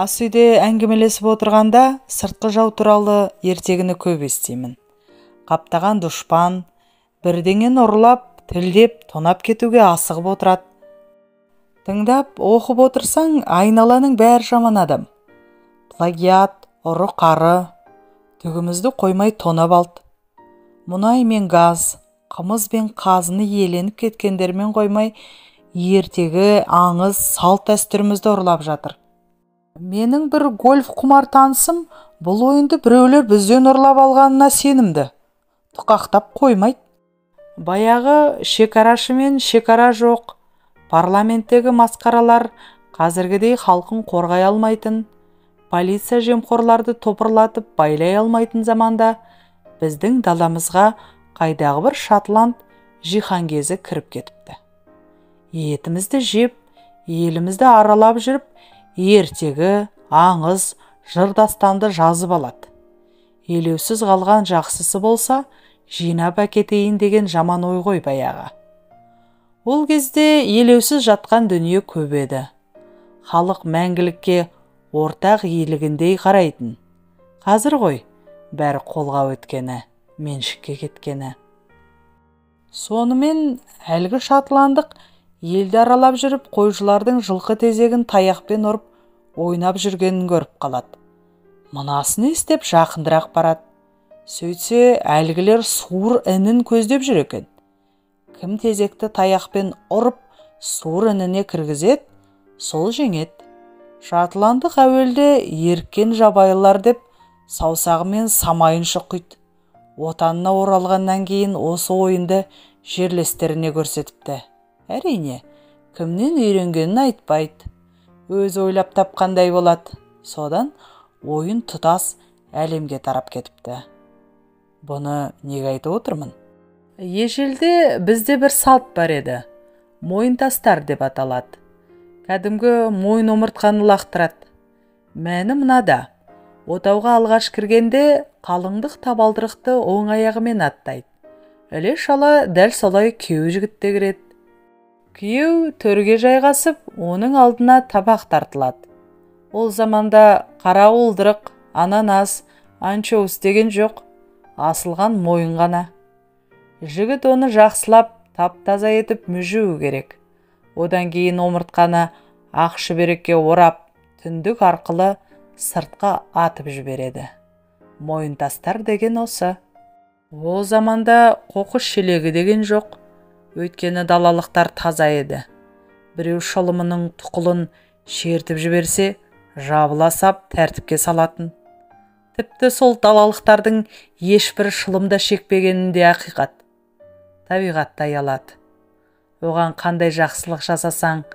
Ас үйде әңгімелесіп отырғанда сыртқы жау туралы ертегіні көп естимін. Қаптаған дұшпан бірдеңені ұрлап, тілдеп, тонап кетуге асығып отырады. Тыңдап, оқып отырсаң, айналаның бәрі жаман адам. Плагиат, ұры-қары, түгімізді қоймай тонап алды. Мұнай мен газ, қымыз бен қазыны иеленіп кеткендермен қоймай, ертегі, аңыз, салт дәстүрімізді ұрлап жатыр. Менің бір гольф құмар танысым бұл ойынды біреулер бізден ұрлап алғанына сенімді. Тұқақтап қоймайды. Баяғы шекарашы мен шекара жоқ, парламенттегі масқаралар қазіргідей халқын қорғай алмайтын, полиция жемқорларды топырлатып байлай алмайтын заманда біздің даламызға қайдағы бір шотланд жиһангезі кіріп кетіпті. Етімізді жеп, елімізді аралап жүріп, ертегі, аңыз, жыр дастанды жазып алады. Елеусіз қалған жақсысы болса, жинап әкетейін деген жаман ой ғой баяғы. Ол кезде елеусіз жатқан дүние көп еді. Халық мәңгілікке ортақ иелігіндей қарайтын. Қазір ғой, бәрі қолға өткені, меншікке кеткені. Сонымен әлгі шотландық елді аралап жүріп, қойшылардың жылқы тезегін таяқпен ұрып, ойнап жүргенін көріп қалады. Мұнасын естеп жақындырақ барады. Сөйтсе, әлгілер суыр інін көздеп жүр екен. Кім тезекті таяқпен ұрып, суыр ініне кіргізет, сол жеңет. Шотландық әуелде еріккен жабайылар деп саусағымен самайын шұқиды. Отанына оралғаннан кейін осы ойынды жерлестеріне көрсетіпті. Әрине, кімнен үйренгенін айтпайды. Өз ойлап тапқандай болады. Содан ойын тұтас әлемге тарап кетіпті. Бұны неге айтып отырмын? Ежелде бізде бір салт бар еді. Мойынтастар деп аталады. Кәдімгі мойын омыртқаны лақтырады. Мәні мынада. Отауға алғаш кіргенде қалыңдық табалдырықты оң аяғымен аттайды. Іле шала дәл солай күйеу жігітте кіреді. Күйеу төрге жайғасып, оның алдына табақ тартылады. Ол заманда қара уылдырық, ананас, анчоус деген жоқ. Асылған мойын ғана. Жігіт оны жақсылап, тап-таза етіп мүжуі керек. Одан кейін омыртқаны ақ шүберекке орап, түндік арқылы сыртқа атып жібереді. Мойынтастар деген осы. О заманда қоқыс шелегі деген жоқ. Өйткені далалықтар таза еді. Біреу шылымының тұқылын шертіп жіберсе, жабыла сап тәртіпке салатын. Тіпті сол далалықтардың ешбір шылымда шекпегенінде ақиқат. Табиғатта аялады. Оған қандай жақсылық жасасаң,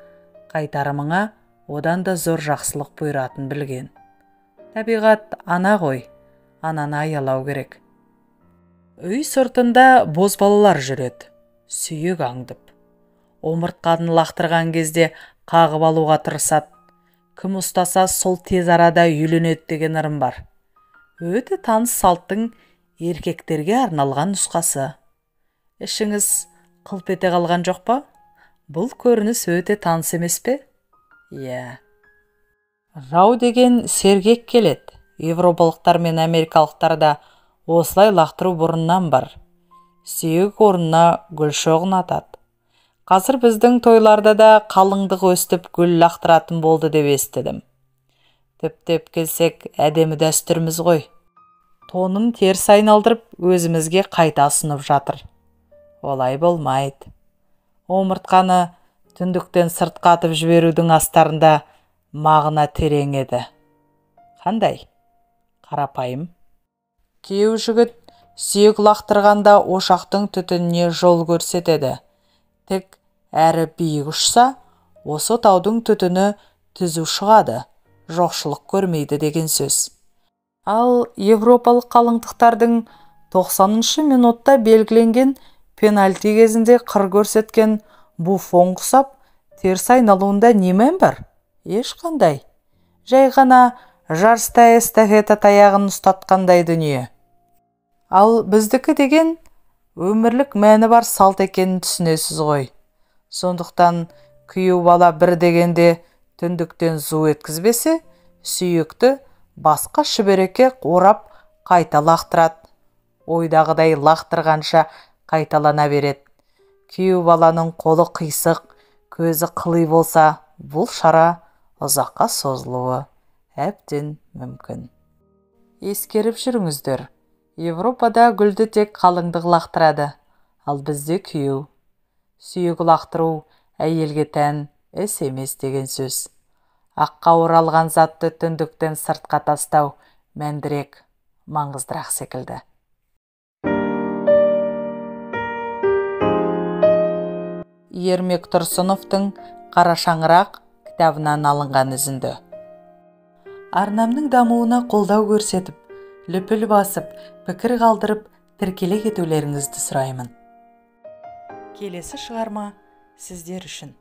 қайтарымыңа одан да зор жақсылық бұйыратын білген. Табиғат ана ғой, ананы аялау керек. Үй сыртында бозбалалар жүреді. Сүйек аңдып. Омыртқаны лақтырған кезде қағып алуға тырысады. Кім ұстаса сол тез арада үйленеді деген ырым бар. Өте таныс салттың еркектерге арналған нұсқасы. Ішіңіз қылп ете қалған жоқ па? Бұл көрініс өте таныс емес пе? Иә. Жау деген сергек келеді. Европалықтар мен америкалықтарда осылай лақтыру бұрыннан бар. Сүйек орнына гүл шоғын атады. Қазір біздің тойларда да қалыңдық өстіп гүл лақтыратын болды деп естідім. Түптеп келсек, әдемі дәстүріміз ғой. Тонын теріс айналдырып, өзімізге қайта ұсынып жатыр. Олай болмайды. Омыртқаны түндіктен сыртқа атып жіберудің астарында мағына терең еді. Қандай? Қарапайым. Күйеу жігіт сүйек лақтырғанда ошақтың түтініне жол көрсетеді. Тек әрі биік ұшса, осы таудың түтіні түзу шығады, жоқшылық көрмейді деген сөз. Ал европалық қалыңдықтардың 90-шы минутта белгіленген пенальти кезінде қыр көрсеткен Буфон құсап, теріс айналуында немен бар? Ешқандай. Жай ғана жарыста эстафета таяғын ұстатқандай дүние. Ал біздікі деген өмірлік мәні бар салт екенін түсінесіз ғой. Сондықтан күйеу бала бір дегенде түндіктен зу еткізбесе, сүйекті басқа шүберекке орап қайта лақтырады. Ойдағыдай лақтырғанша қайталана береді. Күйеу баланың қолы қисық, көзі қыли болса, бұл шара ұзаққа созылуы әбден мүмкін. Ескеріп жүріңіздер, Европада гүлді тек қалыңдық лақтырады, ал бізде күйеу. Сүйек лақтыру әйелге тән іс емес деген сөз. Аққа оралған затты түндіктен сыртқа тастау мәндірек, маңыздырақ секілді. Ермек Тұрсыновтың «Қара шаңырақ» кітабынан алынған үзінді. Арнамның дамуына қолдау көрсетіп, лүпіл басып, пікір қалдырып, тіркеле кетулеріңізді сұраймын. Келесі шығарма сіздер үшін.